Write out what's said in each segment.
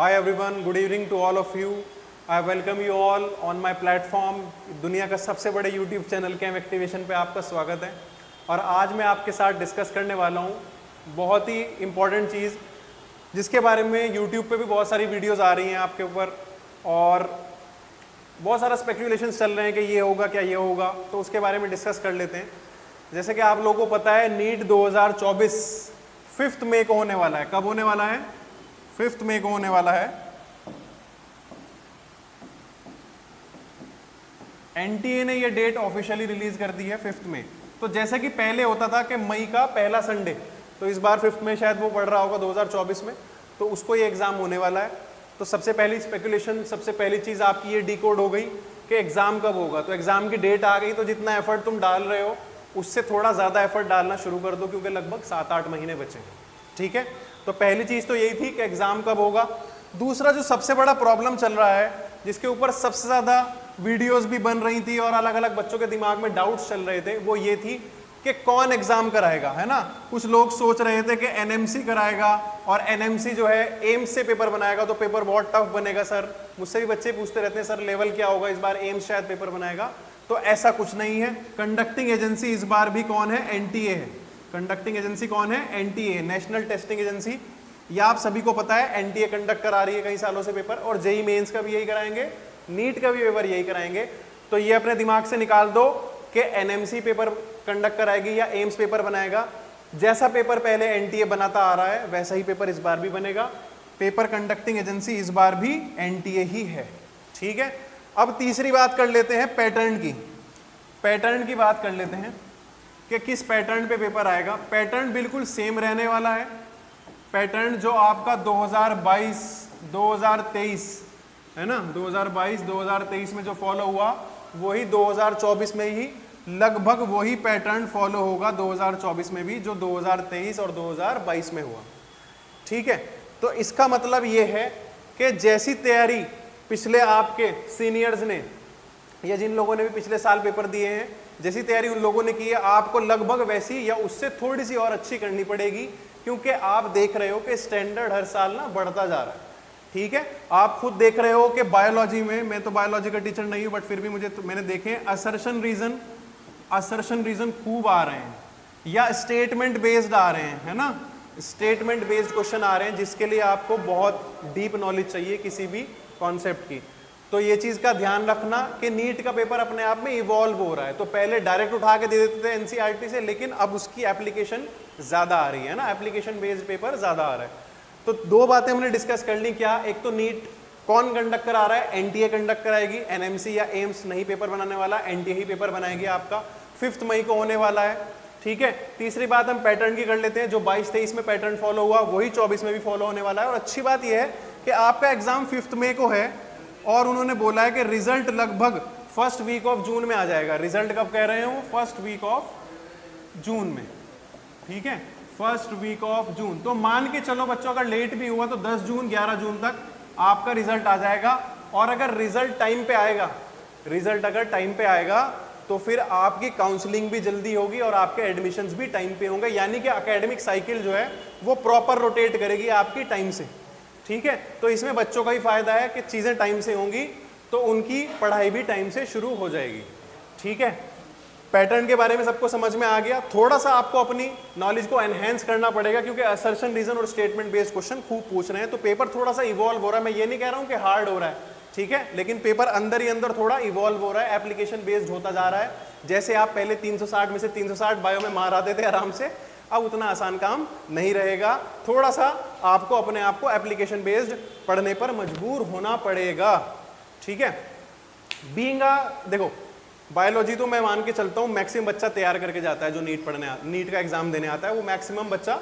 Hi everyone, good evening to all of you. I welcome you all on my platform. दुनिया का सबसे बड़े YouTube channel cam activation पे आपका स्वागत है। और आज मैं आपके साथ डिस्कस करने वाला हूँ बहुत ही इम्पॉर्टेंट चीज़, जिसके बारे में YouTube पे भी बहुत सारी वीडियोस आ रही हैं आपके ऊपर, और बहुत सारा स्पेकुलेशंस चल रहे हैं कि ये होगा क्या ये होगा, तो उसके बारे में डिस्कस कर लेते हैं। जैसे कि आप लोगों को पता है, नीट 2024 5 मई को होने वाला है। कब होने वाला है? 5 मई को होने वाला है। एनटीए ने ये डेट ऑफिशियली रिलीज कर दी है 5 मई। तो जैसे कि पहले होता था कि मई का पहला संडे, तो इस बार 5 मई शायद वो पड़ रहा होगा 2024 में, तो उसको ये एग्जाम होने वाला है। तो सबसे पहली स्पेकुलेशन, सबसे पहली चीज आपकी ये डिकोड हो गई कि एग्जाम कब होगा। तो एग्जाम की डेट आ गई, तो जितना एफर्ट तुम डाल रहे हो उससे थोड़ा ज्यादा एफर्ट डालना शुरू कर दो, क्योंकि लगभग 7-8 महीने बचे हैं। ठीक है, तो पहली चीज तो यही थी कि एग्जाम कब होगा। दूसरा जो सबसे बड़ा प्रॉब्लम चल रहा है, जिसके ऊपर सबसे ज्यादा वीडियोस भी बन रही थी और अलग अलग बच्चों के दिमाग में डाउट्स चल रहे थे, वो ये थी कि कौन एग्जाम कराएगा, है ना। कुछ लोग सोच रहे थे कि एनएमसी कराएगा, और एनएमसी जो है एम्स से पेपर बनाएगा, तो पेपर बहुत टफ बनेगा सर। मुझसे भी बच्चे पूछते रहते हैं सर लेवल क्या होगा, इस बार एम्स शायद पेपर बनाएगा। तो ऐसा कुछ नहीं है। कंडक्टिंग एजेंसी इस बार भी कौन है? एनटीए है। कंडक्टिंग एजेंसी कौन है? NTA, national testing agency. या आप सभी को पता है एनटीए कंडक्ट करा रही है कई सालों से पेपर, और जेई मेंस का भी यही कराएंगे, नीट का भी पेपर यही कराएंगे। तो ये अपने दिमाग से निकाल दो कि एनएमसी पेपर कंडक्ट कराएगी या एम्स पेपर बनाएगा। जैसा पेपर पहले एनटीए बनाता आ रहा है, वैसा ही पेपर इस बार भी बनेगा। पेपर कंडक्टिंग एजेंसी इस बार भी एनटीए ही है। ठीक है, अब तीसरी बात कर लेते हैं पैटर्न की। पैटर्न की बात कर लेते हैं कि किस पैटर्न पे पेपर आएगा। पैटर्न बिल्कुल सेम रहने वाला है। पैटर्न जो आपका 2022 2023 है ना, 2022 2023 में जो फॉलो हुआ, वही 2024 में ही लगभग वही पैटर्न फॉलो होगा 2024 में भी, जो 2023 और 2022 में हुआ। ठीक है, तो इसका मतलब ये है कि जैसी तैयारी पिछले आपके सीनियर्स ने, या जिन लोगों ने भी पिछले साल पेपर दिए हैं, जैसी तैयारी उन लोगों ने की है, आपको लगभग वैसी या उससे थोड़ी सी और अच्छी करनी पड़ेगी, क्योंकि आप देख रहे हो कि स्टैंडर्ड हर साल ना बढ़ता जा रहा है। ठीक है, आप खुद देख रहे हो कि बायोलॉजी में, मैं तो बायोलॉजी का टीचर नहीं हूं, बट फिर भी मैंने देखे असर्शन रीजन खूब आ रहे हैं, या स्टेटमेंट बेस्ड आ रहे हैं, है ना। स्टेटमेंट बेस्ड क्वेश्चन आ रहे हैं, जिसके लिए आपको बहुत डीप नॉलेज चाहिए किसी भी कॉन्सेप्ट की। तो ये चीज का ध्यान रखना कि नीट का पेपर अपने आप में इवॉल्व हो रहा है। तो पहले डायरेक्ट उठा के दे देते थे एनसीईआरटी से, लेकिन अब उसकी एप्लीकेशन ज्यादा आ रही है ना, एप्लीकेशन बेस्ड पेपर ज्यादा आ रहा है। तो दो बातें हमने डिस्कस कर ली। क्या? एक तो नीट कौन कंडक्ट करा रहा है? एनटीए कंडक्ट कराएगी। एनएमसी या एम्स नहीं पेपर बनाने वाला, एनटीए ही पेपर बनाएगी आपका। 5 मई को होने वाला है। ठीक है, तीसरी बात हम पैटर्न की कर लेते हैं। जो 22-23 में पैटर्न फॉलो हुआ, वही 24 में भी फॉलो होने वाला है। और अच्छी बात यह है कि आपका एग्जाम 5 मई को है, और उन्होंने बोला है कि रिजल्ट लगभग फर्स्ट वीक ऑफ जून में आ जाएगा। रिजल्ट कब कह रहे हो? फर्स्ट वीक ऑफ जून में। ठीक है, फर्स्ट वीक ऑफ जून। तो मान के चलो बच्चों, अगर लेट भी हुआ तो 10 जून 11 जून तक आपका रिजल्ट आ जाएगा। और अगर रिजल्ट टाइम पे आएगा, रिजल्ट अगर टाइम पे आएगा, तो फिर आपकी काउंसलिंग भी जल्दी होगी और आपके एडमिशंस भी टाइम पे होंगे। यानी कि एकेडमिक साइकिल जो है वो प्रॉपर रोटेट करेगी आपकी टाइम से। ठीक है, तो इसमें बच्चों का ही फायदा है कि चीजें टाइम से होंगी, तो उनकी पढ़ाई भी टाइम से शुरू हो जाएगी। ठीक है, पैटर्न के बारे में सबको समझ में आ गया। थोड़ा सा आपको अपनी नॉलेज को एनहेंस करना पड़ेगा, क्योंकि असर्शन रीजन और स्टेटमेंट बेस्ड क्वेश्चन खूब पूछ रहे हैं। तो पेपर थोड़ा सा इवॉल्व हो रहा है। मैं ये नहीं कह रहा हूं कि हार्ड हो रहा है, ठीक है, लेकिन पेपर अंदर ही अंदर थोड़ा इवॉल्व हो रहा है, एप्लीकेशन बेस्ड होता जा रहा है। जैसे आप पहले 360 में से 360 बायो में मार आते थे आराम से, अब उतना आसान काम नहीं रहेगा। थोड़ा सा आपको अपने आप को एप्लीकेशन बेस्ड पढ़ने पर मजबूर होना पड़ेगा। ठीक है, देखो बायोलॉजी तो मैं मान के चलता हूं मैक्सिमम बच्चा तैयार करके जाता है, जो नीट का एग्जाम देने आता है, वो मैक्सिमम बच्चा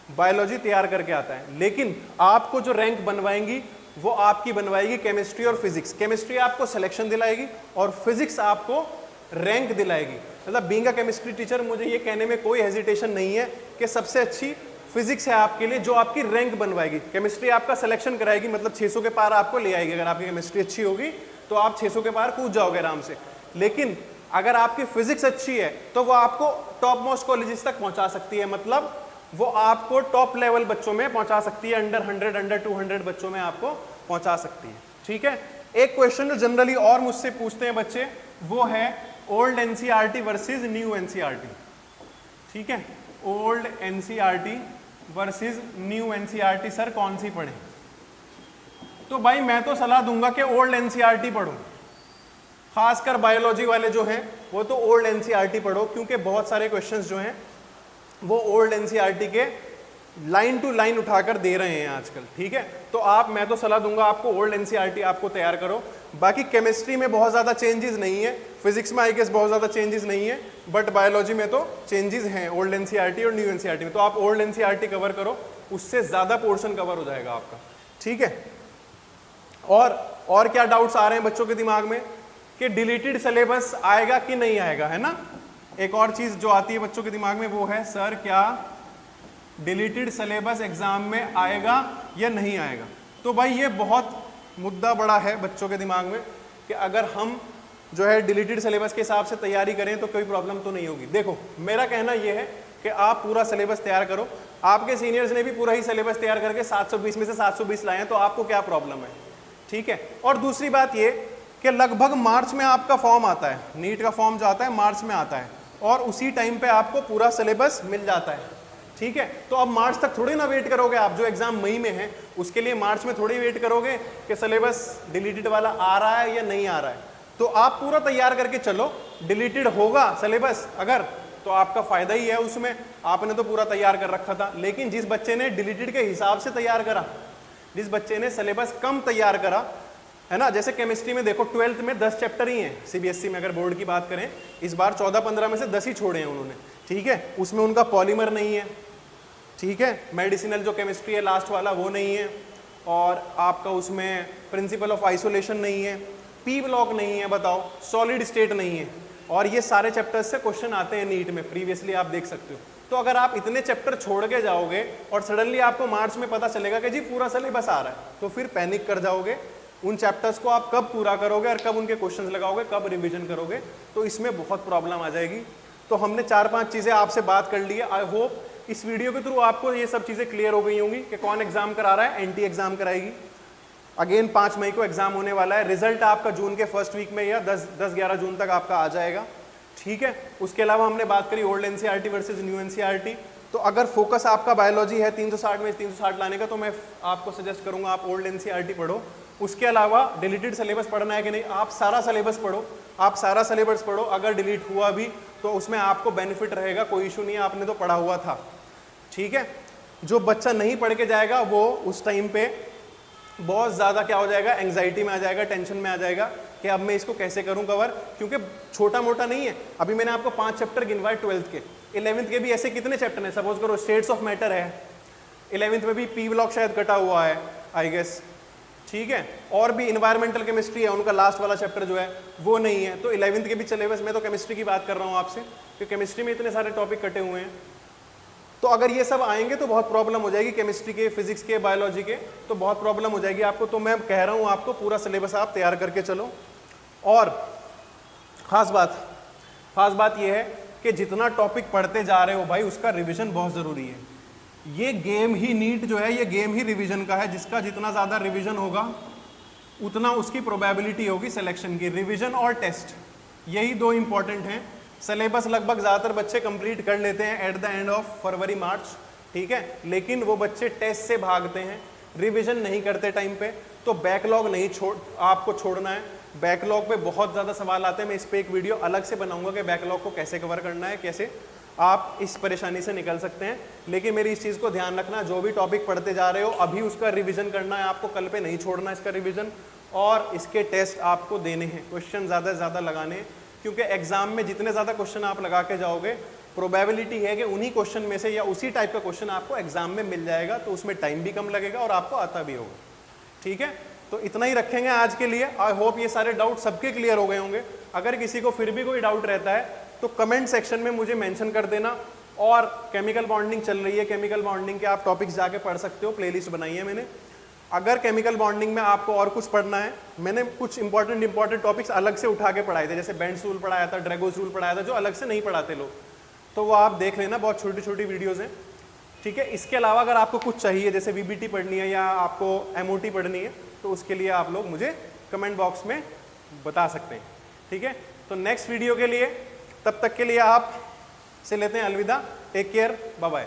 बायोलॉजी तैयार करके आता है। लेकिन आपको जो रैंक बनवाएंगी वो आपकी बनवाएगी केमिस्ट्री और फिजिक्स। केमिस्ट्री आपको सिलेक्शन दिलाएगी और फिजिक्स आपको रैंक दिलाएगी। मतलब बीइंग अ केमिस्ट्री टीचर, मुझे ये कहने में कोई हेजिटेशन नहीं है कि सबसे अच्छी फिजिक्स है आपके लिए, जो आपकी रैंक बनवाएगी। केमिस्ट्री आपका सिलेक्शन कराएगी, मतलब 600 के पार आपको ले आएगी। अगर आपकी केमिस्ट्री अच्छी होगी तो आप 600 के पार कूद जाओगे आराम से। लेकिन अगर आपकी फिजिक्स अच्छी है तो वो आपको टॉप मोस्ट कॉलेजेस तक पहुंचा सकती है। मतलब वो आपको टॉप लेवल बच्चों में पहुंचा सकती है, अंडर 100 अंडर 200 बच्चों में आपको पहुंचा सकती है। ठीक है, एक क्वेश्चन जो जनरली और मुझसे पूछते हैं बच्चे वो है old NCERT versus new NCERT. ठीक है, old NCERT versus new NCERT, sir कौन सी पढ़े? तो भाई मैं तो सलाह दूंगा कि ओल्ड एनसीईआरटी पढ़ो, खासकर बायोलॉजी वाले जो हैं वो तो ओल्ड एनसीईआरटी पढ़ो, क्योंकि बहुत सारे क्वेश्चंस जो हैं वो ओल्ड एनसीईआरटी के लाइन टू लाइन उठाकर दे रहे हैं आजकल। ठीक है, तो मैं तो सलाह दूंगा आपको ओल्ड एनसीईआरटी आपको तैयार करो। बाकी केमिस्ट्री में बहुत ज़्यादा चेंजेस नहीं है, फिजिक्स में आई गेस बहुत ज़्यादा चेंजेस नहीं है, बट बायोलॉजी में तो चेंजेस हैं ओल्ड एनसीईआरटी और न्यू एनसीईआरटी में। तो आप ओल्ड एनसीईआरटी कवर करो, उससे ज़्यादा पोर्शन कवर हो जाएगा आपका। ठीक है, और क्या डाउट्स आ रहे हैं बच्चों के दिमाग में कि डिलीटेड सिलेबस आएगा कि नहीं आएगा, है ना? एक और चीज़ जो आती है बच्चों के दिमाग में वो है सर क्या डिलीटेड सिलेबस एग्जाम में आएगा या नहीं आएगा? तो भाई ये बहुत मुद्दा बड़ा है बच्चों के दिमाग में कि अगर हम जो है डिलीटेड सिलेबस के हिसाब से तैयारी करें तो कोई प्रॉब्लम तो नहीं होगी। देखो मेरा कहना यह है कि आप पूरा सिलेबस तैयार करो, आपके सीनियर्स ने भी पूरा ही सिलेबस तैयार करके 720 में से 720 लाए हैं, तो आपको क्या प्रॉब्लम है? ठीक है, और दूसरी बात ये कि लगभग मार्च में आपका फॉर्म आता है, नीट का फॉर्म जो आता है मार्च में आता है, और उसी टाइम पे आपको पूरा सिलेबस मिल जाता है। ठीक है, तो अब मार्च तक थोड़ी ना वेट करोगे आप, जो एग्जाम मई में है उसके लिए मार्च में थोड़ी वेट करोगे कि सिलेबस डिलीटेड वाला आ रहा है या नहीं आ रहा है। तो आप पूरा तैयार करके चलो, डिलीटेड होगा सिलेबस अगर तो आपका फायदा ही है उसमें, आपने तो पूरा तैयार कर रखा था। लेकिन जिस बच्चे ने डिलीटेड के हिसाब से तैयार करा, जिस बच्चे ने सिलेबस कम तैयार करा, है ना, जैसे केमिस्ट्री में देखो 12th में 10 चैप्टर ही हैं सीबीएसई में, अगर बोर्ड की बात करें इस बार 14-15 में से 10 ही छोड़े हैं उन्होंने। ठीक है, उसमें उनका पॉलीमर नहीं है, ठीक है, मेडिसिनल जो केमिस्ट्री है लास्ट वाला वो नहीं है, और आपका उसमें प्रिंसिपल ऑफ आइसोलेशन नहीं है, पी ब्लॉक नहीं है, बताओ सॉलिड स्टेट नहीं है, और ये सारे चैप्टर्स से क्वेश्चन आते हैं नीट में, प्रीवियसली आप देख सकते हो। तो अगर आप इतने चैप्टर छोड़ के जाओगे और सडनली आपको मार्च में पता चलेगा कि जी पूरा सिलेबस आ रहा है, तो फिर पैनिक कर जाओगे। उन चैप्टर्स को आप कब पूरा करोगे और कब उनके क्वेश्चंस लगाओगे, कब रिवीजन करोगे, तो इसमें बहुत प्रॉब्लम आ जाएगी। तो हमने 4-5 चीज़ें आपसे बात कर ली है। आई होप इस वीडियो के थ्रू आपको ये सब चीज़ें क्लियर हो गई होंगी कि कौन एग्जाम करा रहा है, एनटी एग्जाम कराएगी। अगेन 5 मई को एग्जाम होने वाला है, रिजल्ट आपका जून के फर्स्ट वीक में या 10-11 जून तक आपका आ जाएगा। ठीक है, उसके अलावा हमने बात करी old NCERT versus new NCERT. तो अगर फोकस आपका बायोलॉजी है 360 में 360 लाने का, तो मैं आपको सजेस्ट करूंगा आप ओल्ड एनसीईआरटी पढ़ो। उसके अलावा डिलीटेड सिलेबस पढ़ना है कि नहीं, आप सारा सिलेबस पढ़ो, आप सारा सिलेबस पढ़ो। अगर डिलीट हुआ भी तो उसमें आपको बेनिफिट रहेगा, कोई इशू नहीं है, आपने तो पढ़ा हुआ था। ठीक है, जो बच्चा नहीं पढ़ के जाएगा वो उस टाइम पे बहुत ज़्यादा क्या हो जाएगा, एंग्जाइटी में आ जाएगा, टेंशन में आ जाएगा कि अब मैं इसको कैसे करूं कवर, क्योंकि छोटा मोटा नहीं है। अभी मैंने आपको 5 चैप्टर गिनवाए 12th के, 11th के भी ऐसे कितने चैप्टर हैं, सपोज करो स्टेट्स ऑफ मैटर है, 11th में भी पी ब्लॉक शायद कटा हुआ है आई गेस। ठीक है, और भी इन्वायरमेंटल केमिस्ट्री है, उनका लास्ट वाला चैप्टर जो है वो नहीं है। तो 11th के भी सिलेबस, मैं तो केमिस्ट्री की बात कर रहा हूँ आपसे, क्योंकि केमिस्ट्री में इतने सारे टॉपिक कटे हुए हैं। तो अगर ये सब आएंगे तो बहुत प्रॉब्लम हो जाएगी, केमिस्ट्री के, फिजिक्स के, बायोलॉजी के, तो बहुत प्रॉब्लम हो जाएगी आपको। तो मैं कह रहा हूँ आपको पूरा सिलेबस आप तैयार करके चलो। और खास बात ये है कि जितना टॉपिक पढ़ते जा रहे हो भाई, उसका रिवीजन बहुत ज़रूरी है। ये गेम ही नीट जो है, ये गेम ही रिवीजन का है। जिसका जितना ज़्यादा रिवीजन होगा उतना उसकी प्रोबेबिलिटी होगी सिलेक्शन की। रिवीजन और टेस्ट, यही 2 इंपॉर्टेंट हैं। सिलेबस लगभग ज़्यादातर बच्चे कंप्लीट कर लेते हैं at the end of February March, ठीक है, लेकिन वो बच्चे टेस्ट से भागते हैं, रिवीजन नहीं करते टाइम पे। तो बैकलॉग नहीं आपको छोड़ना है। बैकलॉग पे बहुत ज़्यादा सवाल आते हैं, मैं इस पर एक वीडियो अलग से बनाऊंगा कि बैकलॉग को कैसे कवर करना है, कैसे आप इस परेशानी से निकल सकते हैं। लेकिन मेरी इस चीज़ को ध्यान रखना, जो भी टॉपिक पढ़ते जा रहे हो अभी उसका रिवीजन करना है आपको, कल पे नहीं छोड़ना इसका रिवीजन। और इसके टेस्ट आपको देने हैं, क्वेश्चन ज़्यादा से ज़्यादा लगाने हैं, क्योंकि एग्जाम में जितने ज़्यादा क्वेश्चन आप लगा के जाओगे, प्रोबेबिलिटी है कि उन्हीं क्वेश्चन में से या उसी टाइप का क्वेश्चन आपको एग्जाम में मिल जाएगा। तो उसमें टाइम भी कम लगेगा और आपको आता भी होगा। ठीक है, तो इतना ही रखेंगे आज के लिए। आई होप ये सारे डाउट सबके क्लियर हो गए होंगे। अगर किसी को फिर भी कोई डाउट रहता है तो कमेंट सेक्शन में मुझे मेंशन कर देना। और केमिकल बॉन्डिंग चल रही है, केमिकल बॉन्डिंग के आप टॉपिक्स जाके पढ़ सकते हो, प्लेलिस्ट बनाई है मैंने। अगर केमिकल बॉन्डिंग में आपको और कुछ पढ़ना है, मैंने कुछ इंपॉर्टेंट टॉपिक्स अलग से उठा के पढ़ाए थे, जैसे बेंड्स रूल पढ़ाया था, ड्रैगोस रूल पढ़ाया था, जो अलग से नहीं पढ़ाते लोग, तो वो आप देख लेना, बहुत छोटी छोटी वीडियोज़ हैं। ठीक है। इसके अलावा अगर आपको कुछ चाहिए, जैसे वीबीटी पढ़नी है या आपको एमओटी पढ़नी है, तो उसके लिए आप लोग मुझे कमेंट बॉक्स में बता सकते हैं। ठीक है, तो नेक्स्ट वीडियो के लिए, तब तक के लिए आप से लेते हैं अलविदा। Take care, bye bye.